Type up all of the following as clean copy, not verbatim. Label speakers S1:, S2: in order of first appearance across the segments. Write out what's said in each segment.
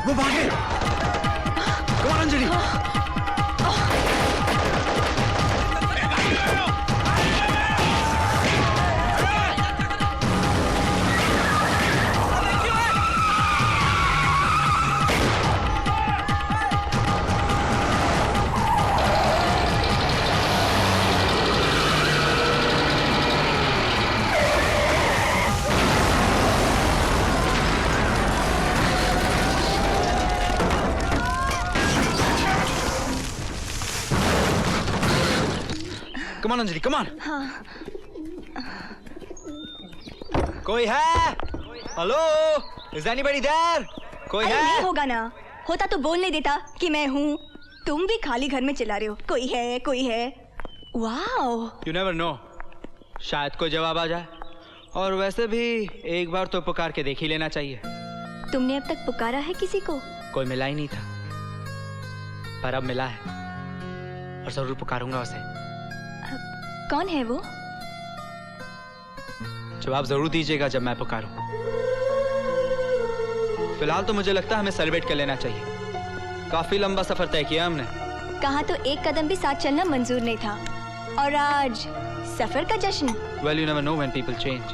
S1: वो भागे। Come on Anjali. Come on Anjali, come on.
S2: हाँ.
S1: कोई है? हेलो? Is anybody there? कोई है?
S2: नहीं होगा ना. होता तो बोल नहीं देता कि मैं हूँ. तुम भी खाली घर में चिल्ला रहे हो. कोई है, कोई है. वाओ.
S1: You never know. शायद कोई जवाब आ जाए. और वैसे भी एक बार तो पुकार के देख ही लेना चाहिए.
S2: तुमने अब तक पुकारा है किसी को?
S1: कोई मिला ही नहीं था. पर अब मिला है. और जरूर पुकारूंगा उसे.
S2: कौन है वो?
S1: जवाब जरूर दीजिएगा जब मैं पुकारूं. फिलहाल तो मुझे लगता है हमें सेलिब्रेट कर लेना चाहिए. काफी लंबा सफर तय किया हमने.
S2: कहा तो एक कदम भी साथ चलना मंजूर नहीं था. और आज सफर का जश्न.
S1: Well, you never know when people change.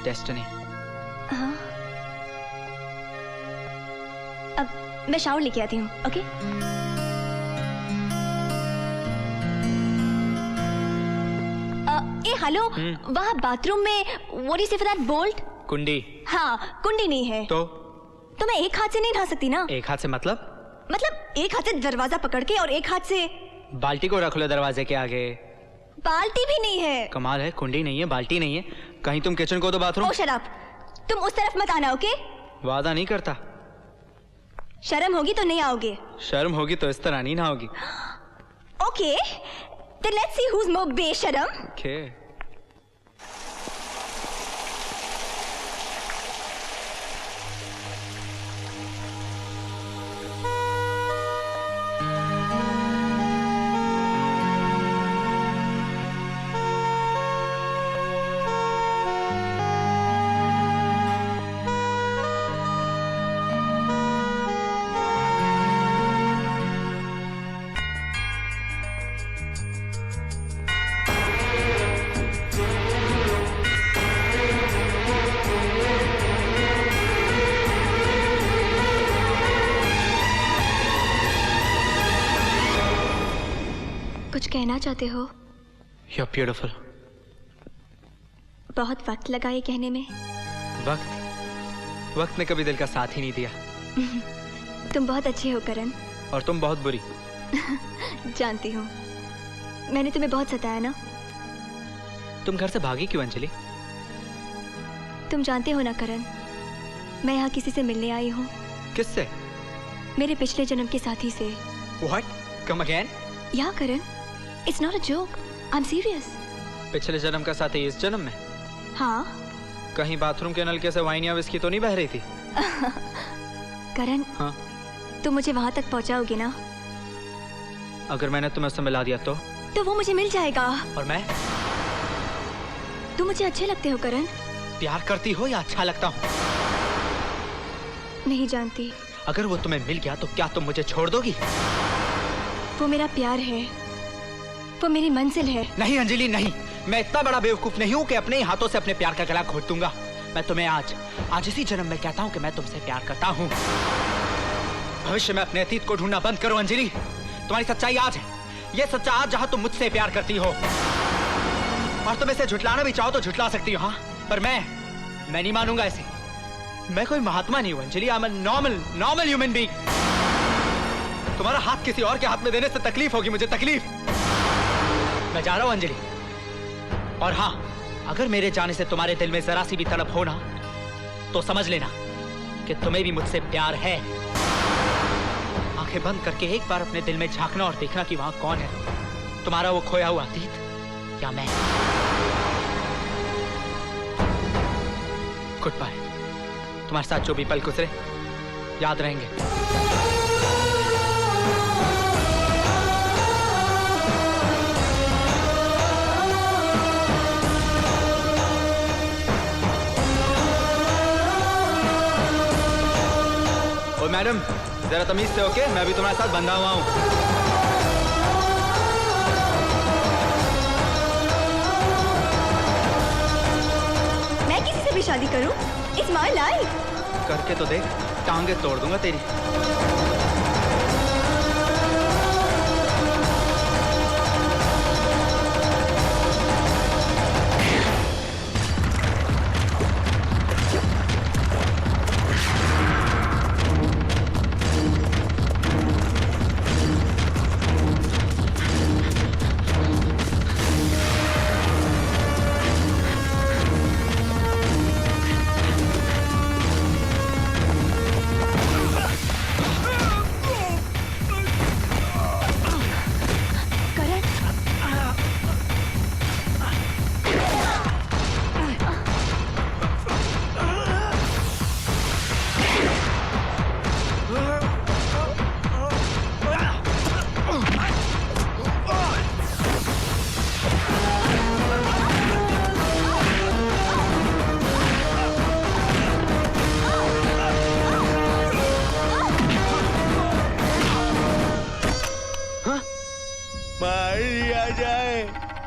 S1: Destiny.
S2: हाँ. अब मैं शावर लेके आती हूँ. ओके? हेलो. वहाँ बाथरूम में what do you say for that bolt?
S1: कुंडी.
S2: हाँ, कुंडी नहीं है.
S1: तो
S2: मैं एक हाथ से नहीं ढा सकती ना.
S1: एक हाथ से मतलब
S2: एक हाथ से दरवाजा पकड़ के और एक हाथ से
S1: बाल्टी को रख लो दरवाजे के आगे.
S2: बाल्टी भी नहीं है.
S1: कमाल है. कुंडी नहीं है, बाल्टी नहीं है. कहीं तुम किचन को तो बाथरूम.
S2: ओ शट अप. तुम उस तरफ मत आना. ओके?
S1: वादा नहीं करता.
S2: शर्म होगी तो नहीं आओगे.
S1: शर्म होगी तो इस तरह नहीं ना होगी.
S2: Okay. Then let's see who's more बेशरम.
S1: Okay.
S2: कुछ कहना चाहते हो?
S1: You're beautiful.
S2: बहुत वक्त लगा ये कहने में.
S1: वक्त ने कभी दिल का साथ ही नहीं दिया.
S2: तुम बहुत अच्छे हो करण.
S1: और तुम बहुत बुरी.
S2: जानती हूँ. मैंने तुम्हें बहुत सताया ना.
S1: तुम घर से भागी क्यों अंजलि?
S2: तुम जानते हो ना करण, मैं यहाँ किसी से मिलने आई हूँ.
S1: किससे?
S2: मेरे पिछले जन्म के साथी से.
S1: What? Come again?
S2: या करण, it's not a joke. I'm serious.
S1: पिछले जन्म का साथी इस जन्म में?
S2: हाँ.
S1: कहीं बाथरूम के नलके से वाइन या विस्की तो नहीं बह रही थी?
S2: करण.
S1: हाँ.
S2: तुम मुझे वहाँ तक पहुँचाओगे ना?
S1: अगर मैंने तुम्हें उससे मिला दिया तो
S2: वो मुझे मिल जाएगा.
S1: और मैं?
S2: तुम मुझे अच्छे लगते हो करण.
S1: प्यार करती हो या अच्छा लगता हूँ?
S2: नहीं जानती.
S1: अगर वो तुम्हें मिल गया तो क्या तुम मुझे छोड़ दोगी?
S2: वो मेरा प्यार है. वो मेरी मंजिल है.
S1: नहीं अंजलि नहीं. मैं इतना बड़ा बेवकूफ नहीं हूँ कि अपने ही हाथों से अपने प्यार का गला घोट दूंगा. मैं तुम्हें आज इसी जन्म में कहता हूँ कि मैं तुमसे प्यार करता हूँ. भविष्य में अपने अतीत को ढूंढना बंद करो अंजलि. तुम्हारी सच्चाई आज है. ये सच्चा आज जहां तुम मुझसे प्यार करती हो, और तुम इसे झुटलाना भी चाहो तो झुटला सकती हो, हाँ, पर मैं नहीं मानूंगा इसे। मैं कोई महात्मा नहीं हूं Anjali, I am a normal human being. तुम्हारा हाथ किसी और के हाथ में देने से तकलीफ होगी मुझे, तकलीफ। मैं जा रहा हूं अंजलि, और हाँ, अगर मेरे जाने से तुम्हारे दिल में जरा सी भी तड़प हो ना, तो समझ लेना कि तुम्हें भी मुझसे प्यार है। आंखें बंद करके एक बार अपने दिल में झांकना और देखना कि वहां कौन है, तुम्हारा वो खोया हुआ अतीत या मैं। Goodbye. तुम्हारे साथ जो भी पल गुजरे याद रहेंगे। ओ मैडम, जरा तमीज से ओके, मैं भी तुम्हारे साथ बंधा हुआ हूं।
S2: मैं किसी से भी शादी करूं? It's my life.
S1: करके तो देख, टांगे तोड़ दूंगा तेरी।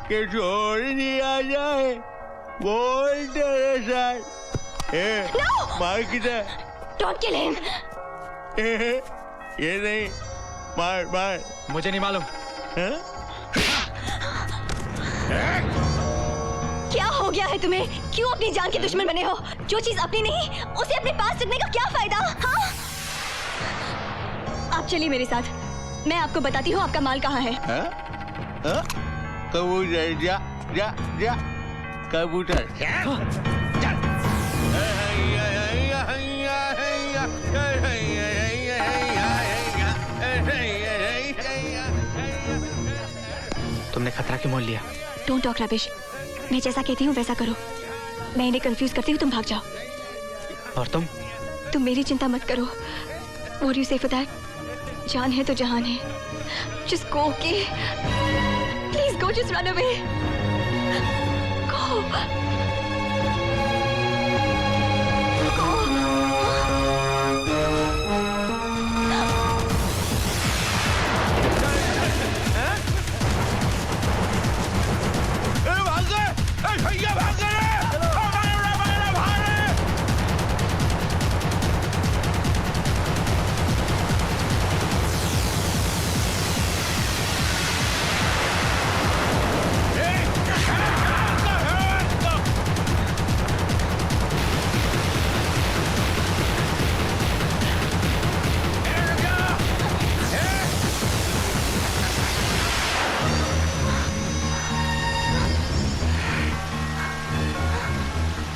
S3: के छोड़ दिया जाए, बोल तेरे साथ। मार किधर?
S2: Don't kill him.
S3: ये नहीं, मार मार।
S1: मुझे नहीं मालूम।
S2: क्या हो गया है तुम्हें? क्यों अपनी जान के दुश्मन बने हो? जो चीज अपनी नहीं, उसे अपने पास रखने का क्या फायदा? हाँ? आप चलिए मेरे साथ, मैं आपको बताती हूँ आपका माल कहाँ है।
S3: कबूतर, जा जा जा, कबूतर।
S1: तुमने खतरा क्यों मोल लिया?
S2: Don't talk rubbish. मैं जैसा कहती हूँ वैसा करो। मैं इन्हें कंफ्यूज करती हूँ, तुम भाग जाओ।
S1: और तुम
S2: मेरी चिंता मत करो। What do you say for that? जान है तो जहान है। Just go, okay? Please go, just run away. Go.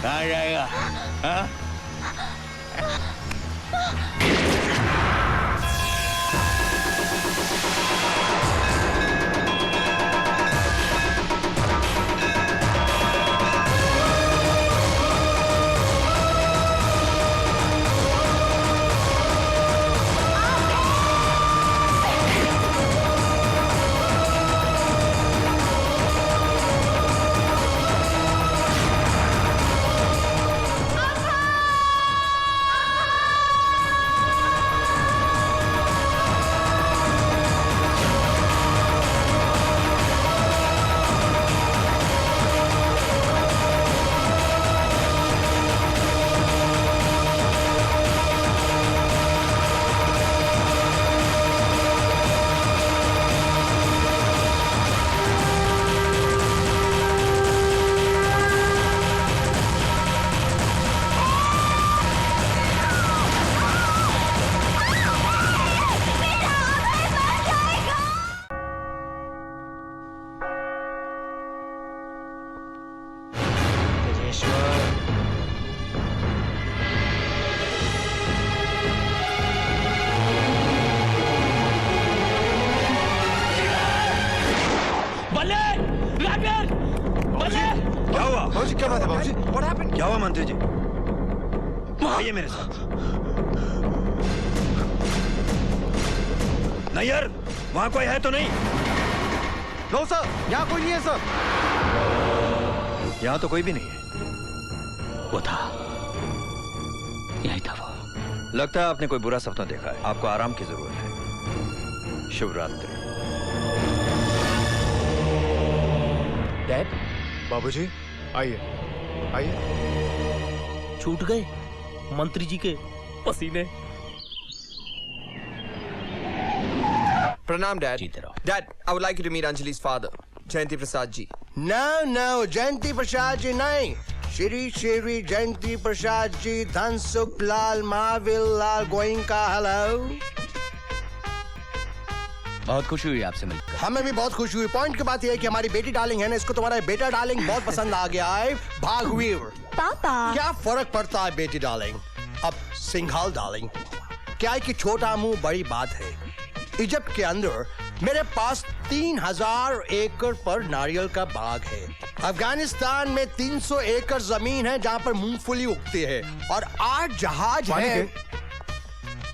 S3: कहाँ जाएगा? हाँ?
S4: हुआ?
S5: बाबूजी क्या बात है बाबूजी? What happened?
S4: क्या हुआ मंत्री जी? आइए मेरे साथ। नहीं यार, वहाँ कोई है तो नहीं?
S5: नो सर, यहाँ कोई नहीं है सर।
S4: यहाँ तो कोई भी नहीं है।
S1: वो था, यही था वो।
S4: लगता है आपने कोई बुरा सपना देखा है। आपको आराम की जरूरत है। शुभ रात्रि।
S6: डैड,
S5: बाबूजी आइए आइए।
S6: छूट गए मंत्री जी के पसीने।
S7: Pranam, Dad.
S1: जीते रहो।
S7: Dad, I would like you to meet Anjali's father, Jayanti Prasad ji.
S8: No, जयंती प्रसाद जी नहीं, श्री श्री जयंती प्रसाद जी, धनसुख लाल, महावीर लाल गोइंका। हेलो।
S1: बहुत खुशी हुई आपसे मिलकर।
S8: हमें भी बहुत खुशी हुई। पॉइंट की बात यह है कि हमारी बेटी डार्लिंग है ना, इसको तुम्हारा बेटा डार्लिंग बहुत पसंद आ गया है। भागवीर,
S2: पापा
S8: क्या फर्क पड़ता है बेटी डार्लिंग अब सिंघाल डार्लिंग? क्या है कि छोटा मुंह बड़ी बात है। इजिप्ट के अंदर मेरे पास 3000 एकड़ पर नारियल का बाग है। अफगानिस्तान में 300 एकड़ जमीन है जहाँ पर मूंगफली उगती है, और 8 जहाज हैं।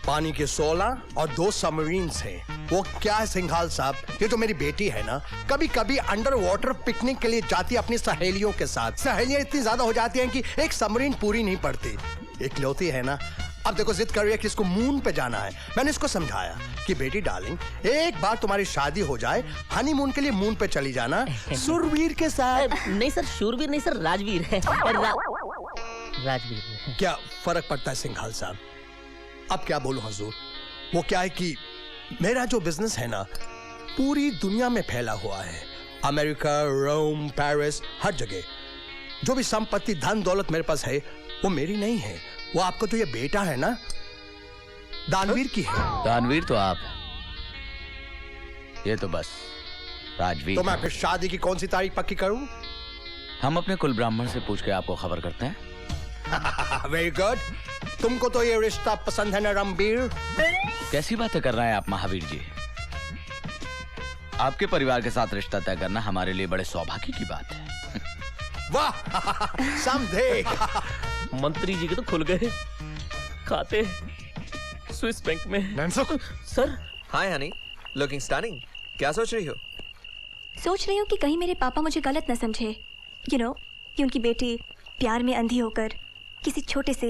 S8: पानी के 16 और 2 सबमरीन्स हैं। वो क्या है सिंघाल साहब, ये तो मेरी बेटी है ना, कभी कभी अंडर वाटर पिकनिक के लिए जाती है अपनी सहेलियों के साथ। सहेलियां इतनी ज्यादा हो जाती हैं कि एक सबमरीन पूरी नहीं पड़ती। इकलौती है ना। अब देखो जिद कर रही है कि इसको मून पे जाना है। मैंने इसको समझाया कि बेटी डार्लिंग, एक बार तुम्हारी शादी हो जाए, हनीमून के लिए मून पे चली जाना सुरवीर के साथ।
S6: नहीं सर, शूरवीर नहीं सर, राजवीर है। राजवीर।
S8: क्या फर्क पड़ता है सिंघाल साहब? अब क्या बोलूं हजूर, वो क्या है कि मेरा जो बिजनेस है ना, पूरी दुनिया में फैला हुआ है। अमेरिका, रोम, पेरिस, हर जगह। जो भी संपत्ति, धन दौलत मेरे पास है, वो मेरी नहीं है। वो आपको तो ये बेटा है ना, दानवीर की है।
S1: दानवीर तो आप हैं, ये तो बस राजवीर।
S8: तो मैं फिर शादी की कौन सी तारीख पक्की करूं?
S1: हम अपने कुल ब्राह्मण से पूछ के आपको खबर करते हैं।
S8: Very good. तुमको तो ये रिश्ता पसंद है ना रणबीर?
S1: कैसी बातें कर रहे हैं आप महावीर जी? आपके परिवार के साथ रिश्ता तय करना हमारे लिए बड़े सौभाग्य की बात है।
S8: वाह, समझे।
S6: मंत्री जी के तो खुल गए खाते स्विस बैंक में।
S5: Nainsukh,
S6: sir,
S7: Hi, honey. Looking stunning. क्या सोच रही हो?
S2: सोच रही हूँ कि कहीं मेरे पापा मुझे गलत न समझे। You know, कि उनकी बेटी प्यार में अंधी होकर किसी छोटे से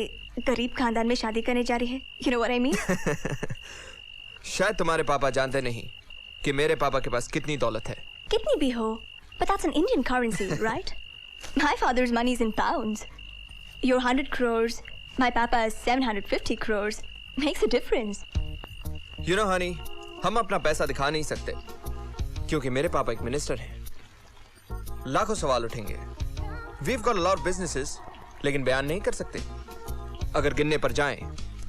S2: गरीब खानदान में शादी करने जा रही है। You know what I mean?
S7: शायद तुम्हारे पापा जानते नहीं कि मेरे पापा के पास कितनी दौलत है।
S2: कितनी भी हो, but that's an Indian currency, right? My father's money is in pounds. Your 100 crores, my papa's 750 crores. Makes a difference.
S7: You know, honey, हम अपना पैसा दिखा नहीं सकते क्योंकि मेरे पापा एक मिनिस्टर हैं। लाखों सवाल उठेंगे। We've got a lot of businesses, लेकिन बयान नहीं कर सकते। अगर गिनने पर जाएं,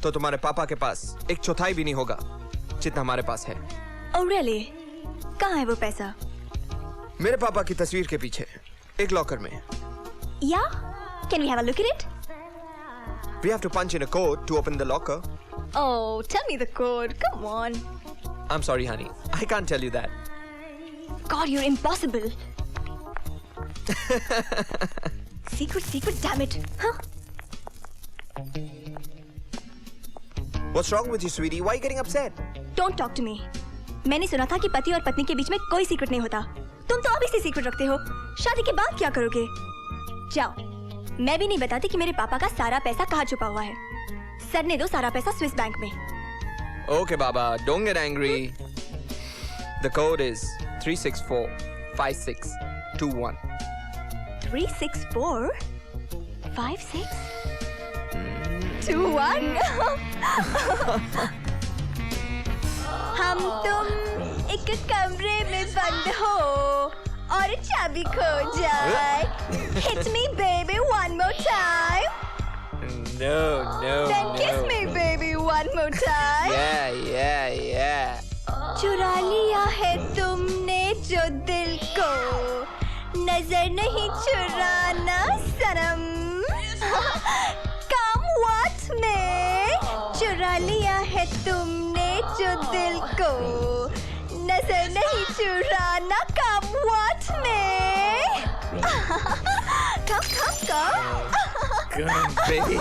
S7: तो तुम्हारे पापा के पास 1/4 भी नहीं होगा जितना हमारे पास है।
S2: Oh really? कहाँ है वो पैसा?
S7: मेरे पापा की तस्वीर के पीछे एक लॉकर में।
S2: Yeah? Can we have a look at it?
S7: We have to punch in a code to open the locker.
S2: Oh, tell me the code. Come on.
S7: I'm sorry, honey. I can't tell you that.
S2: God, you're impossible. Secret, damn it. Huh?
S7: What's wrong with you, sweetie? Why are you getting upset?
S2: Don't talk to me. मैंने सुना था कि पति और पत्नी के बीच में कोई सीक्रेट नहीं होता। तुम तो अभी से सीक्रेट रखते हो। शादी के बाद क्या करोगे? जाओ, मैं भी नहीं बताती कि मेरे पापा का सारा पैसा कहाँ छुपा हुआ है। सर ने दो सारा पैसा स्विस बैंक में।
S7: Okay, Baba. Don't get angry. The code is 3645621.
S2: 3645621। हम तुम एक कमरे में बंद हो और चाबी खो जाए। Hit me baby one more time.
S7: No.
S2: Then kiss me baby one more time.
S7: Yeah.
S2: चुरा लिया है तुमने जो दिल को, नजर नहीं चुराना सनम। Come what में चुरा लिया है तुमने जो दिल को, नजर नहीं चुराना। Come what में come.
S7: बेबी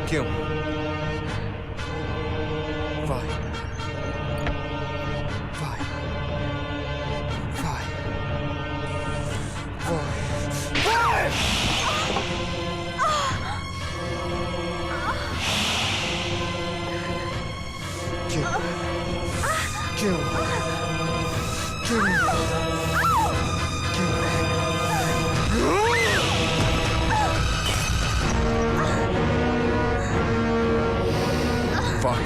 S7: क्यों? Why? Why? Why? Why? क्यों? क्यों? क्यों? Why?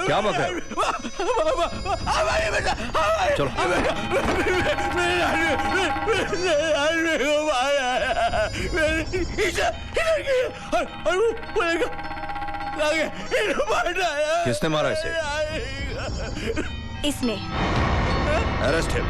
S4: क्या बक रहे हो? चलो किसने मारा इसे?
S2: इसने।
S4: Arrest him.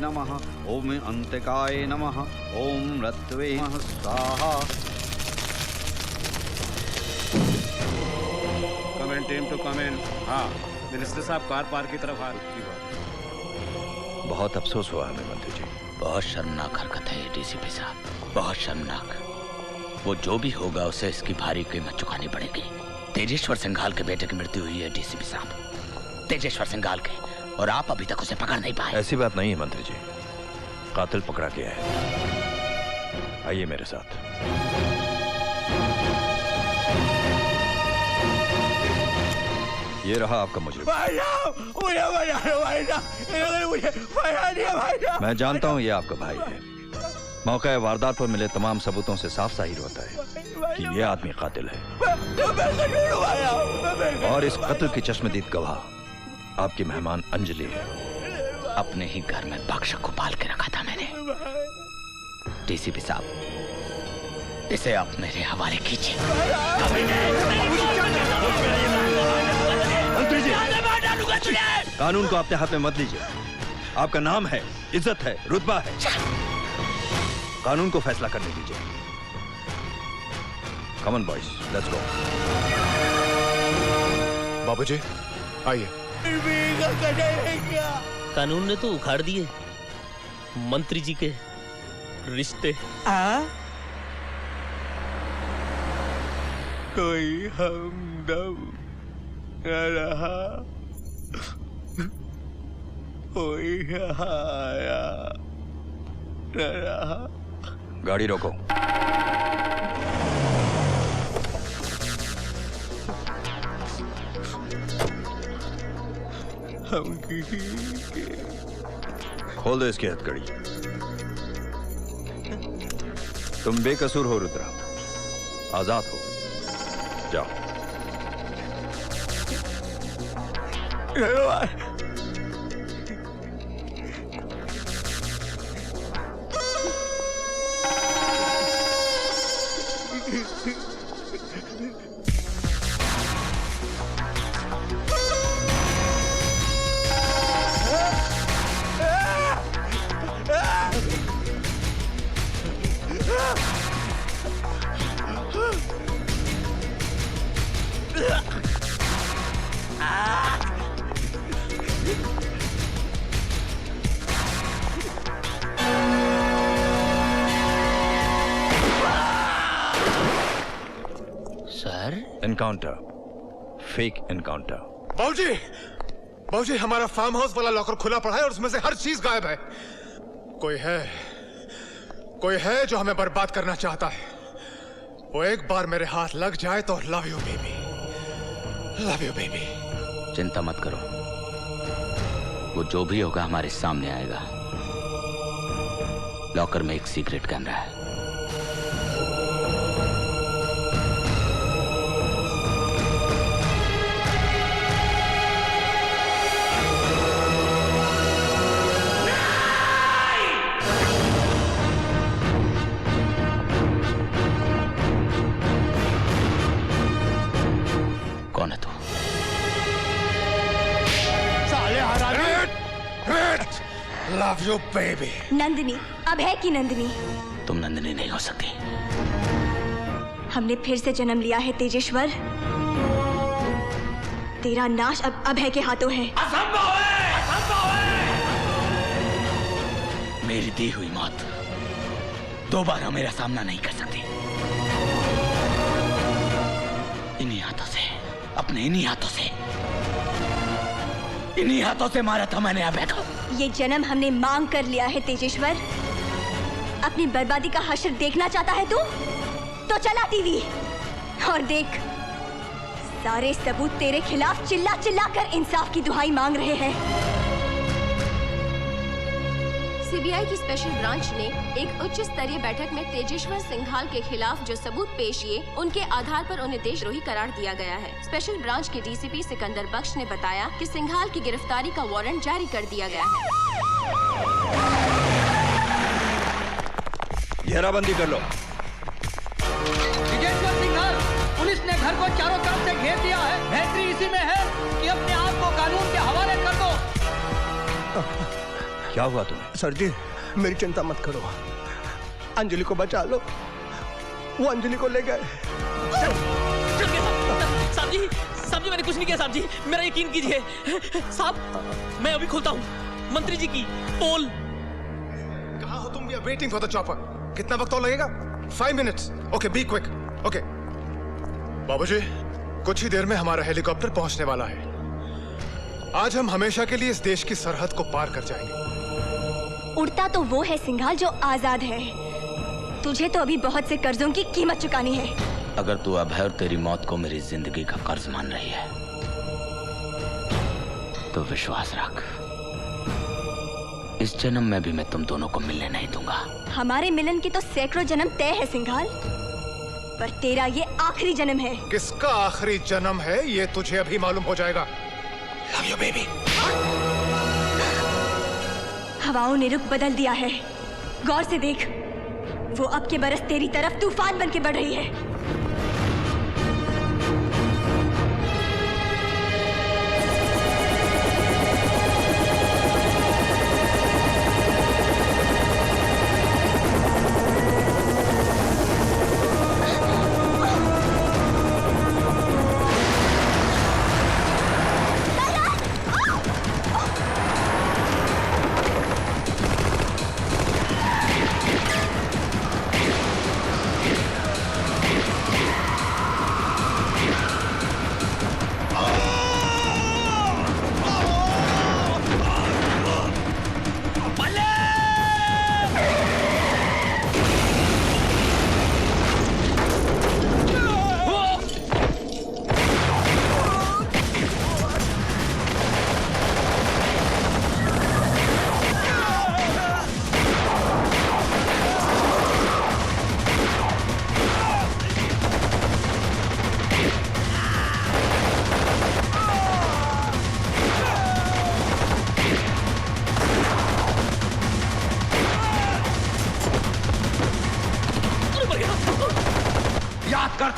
S9: नमः ओम अंतकाय नमः ओम रत्वे नमः स्वाहा।
S10: Come in team two come in. हाँ मिनिस्टर साहब कार पार्क की तरफ आ रही बात।
S4: बहुत अफसोस हुआ हमें मंत्री जी।
S6: बहुत शर्मनाक हरकत है ये डीसीपी साहब, बहुत शर्मनाक। वो जो भी होगा उसे इसकी भारी कीमत चुकानी पड़ेगी। तेजेश्वर सिंघाल के बेटे की मृत्यु हुई है डीसीपी साहब, तेजेश्वर सिंघाल के, और आप अभी तक उसे पकड़ नहीं पाए।
S4: ऐसी बात नहीं है मंत्री जी, कातिल पकड़ा गया है। आइए मेरे साथ। ये रहा आपका मुजरिम। मैं जानता हूँ ये आपका भाई है। मौका वारदात पर मिले तमाम सबूतों से साफ जाहिर होता है कि ये आदमी कातिल है, और इस कत्ल की चश्मदीद गवाह आपकी मेहमान अंजलि है।
S6: अपने ही घर में भक्षक को पाल के रखा था मैंने, डीसीपी साहब, इसे आप मेरे हवाले कीजिए।
S4: मंत्री जी, कानून को अपने हाथ में मत लीजिए। आपका नाम है, इज्जत है, रुतबा है। कानून को फैसला करने दीजिए। Come on boys, let's go.
S5: बाबूजी, आइए।
S11: कानून ने तो उखाड़ दिए मंत्री जी के रिश्ते।
S3: कोई हमदम न रहा, कोई सहारा न रहा।
S4: गाड़ी रोको।
S3: हम किसी के
S4: खोल दो इसकी हथकड़ी। तुम बेकसूर हो रुद्रा, आजाद हो, जाओ।
S6: Sir,
S4: encounter, fake encounter.
S5: बाबूजी, बाबूजी, हमारा फार्म हाउस वाला लॉकर खुला पड़ा है और उसमें से हर चीज गायब है। कोई है जो हमें बर्बाद करना चाहता है। वो एक बार मेरे हाथ लग जाए तो love you baby, love you baby.
S6: चिंता मत करो, वो जो भी होगा हमारे सामने आएगा। लॉकर में एक सीक्रेट कैमरा है। कौन है तू?
S5: Love you baby.
S2: नंदिनी, अब है कि नंदिनी?
S6: तुम नंदिनी नहीं हो सकती।
S2: हमने फिर से जन्म लिया है तेजेश्वर। तेरा नाश अब अभय के हाथों है।
S6: असंभव है! असंभव है! मेरी दी हुई मौत दोबारा मेरा सामना नहीं कर सकती। इन्हीं हाथों से, अपने इन्हीं हाथों से मारा था मैंने अभय को।
S2: ये जन्म हमने मांग कर लिया है तेजेश्वर। अपनी बर्बादी का हश्र देखना चाहता है तू? तो चला टीवी और देख, सारे सबूत तेरे खिलाफ चिल्ला चिल्ला कर इंसाफ की दुहाई मांग रहे हैं।
S12: सीबीआई की स्पेशल ब्रांच ने एक उच्च स्तरीय बैठक में तेजेश्वर सिंघाल के खिलाफ जो सबूत पेश किए, उनके आधार पर उन्हें देशद्रोही करार दिया गया है। स्पेशल ब्रांच के डीसीपी सिकंदर बख्श ने बताया कि सिंघाल की गिरफ्तारी का वारंट जारी कर दिया गया है।
S4: घेराबंदी कर लो।
S1: तेजेश्वर सिंघाल, पुलिस ने घर को चारों तरफ से घेर दिया है। बेहतरी इसी में है कि अपने आप को कानून के हवाले कर दो।
S4: क्या हुआ तुम्हें?
S8: सर जी, मेरी चिंता मत करो। अंजलि को बचा लो। वो अंजलि को ले गए।
S11: साहब जी, मैंने कुछ नहीं किया साहब जी, मेरा यकीन कीजिए। साहब, मैं अभी खोलता हूँ मंत्री जी की पोल।
S5: कहाँ हो तुम? We are waiting for the chopper. कितना वक्त और लगेगा? 5 minutes. Okay, be quick. Okay बाबूजी, कुछ ही देर में हमारा हेलीकॉप्टर पहुंचने वाला है। आज हम हमेशा के लिए इस देश की सरहद को पार कर जाएंगे।
S2: उड़ता तो वो है सिंघाल जो आजाद है। तुझे तो अभी बहुत से कर्जों की कीमत चुकानी है।
S6: अगर तू अभय और तेरी मौत को मेरी जिंदगी का कर्ज मान रही है तो विश्वास रख, इस जन्म में भी मैं तुम दोनों को मिलने नहीं दूंगा।
S2: हमारे मिलन की तो सैकड़ों जन्म तय है सिंघाल, पर तेरा ये आखिरी जन्म है।
S5: किसका आखिरी जन्म है ये तुझे अभी मालूम हो जाएगा। Love you baby.
S2: हवाओं ने रुख बदल दिया है, गौर से देख। वो अब के बरस तेरी तरफ तूफान बन के बढ़ रही है।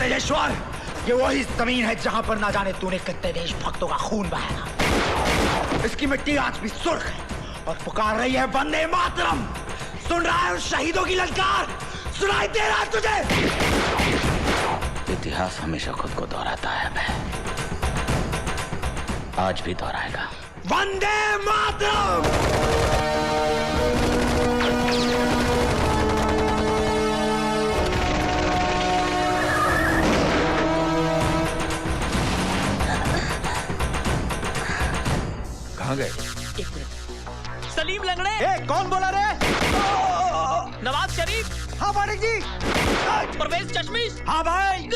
S1: तेजेश्वर, ये वही जमीन है जहां पर ना जाने तूने कितने देशभक्तों का खून बहाया। इसकी मिट्टी आज भी सुर्ख है और पुकार रही है वंदे मातरम। सुन रहा है उस शहीदों की ललकार? सुनाई दे रहा है तुझे?
S6: इतिहास हमेशा खुद को दोहराता है, मैं आज भी दोहराएगा।
S1: वंदे मातरम।
S4: कहाँ गए?
S11: एक मिनट। सलीम लंगड़े।
S1: कौन बोला रे?
S11: नवाज शरीफ।
S1: हाँ मालिक जी।
S11: परवेज चश्मिश।
S1: हाँ भाई।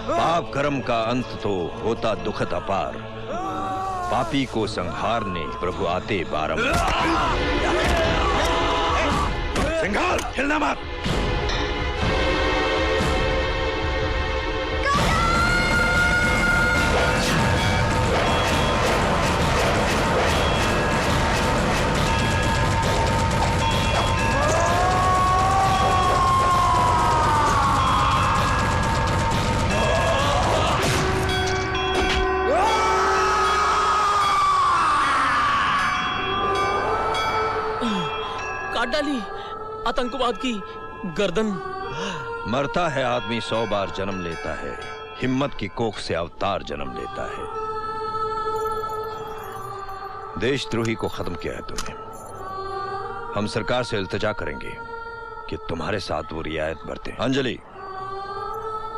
S4: पाप कर्म का अंत तो होता दुखद अपार, पापी को संहारने प्रभु आते बारंबार। सिंघाल, हिलना मत।
S11: काट डाली आतंकवाद की गर्दन।
S4: मरता है आदमी 100 बार जन्म लेता है, हिम्मत की कोख से अवतार जन्म लेता है। देशद्रोही को खत्म किया है तुमने। हम सरकार से इल्तिजा करेंगे कि तुम्हारे साथ वो रियायत बरते। अंजलि,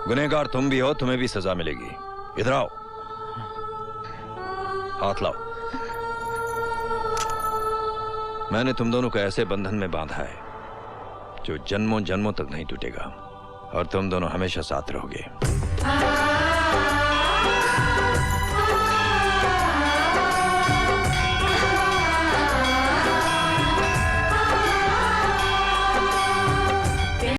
S4: गुनहगार तुम भी हो, तुम्हें भी सजा मिलेगी। इधर आओ, हाथ लाओ। मैंने तुम दोनों को ऐसे बंधन में बांधा है जो जन्मों जन्मों तक नहीं टूटेगा, और तुम दोनों हमेशा साथ रहोगे।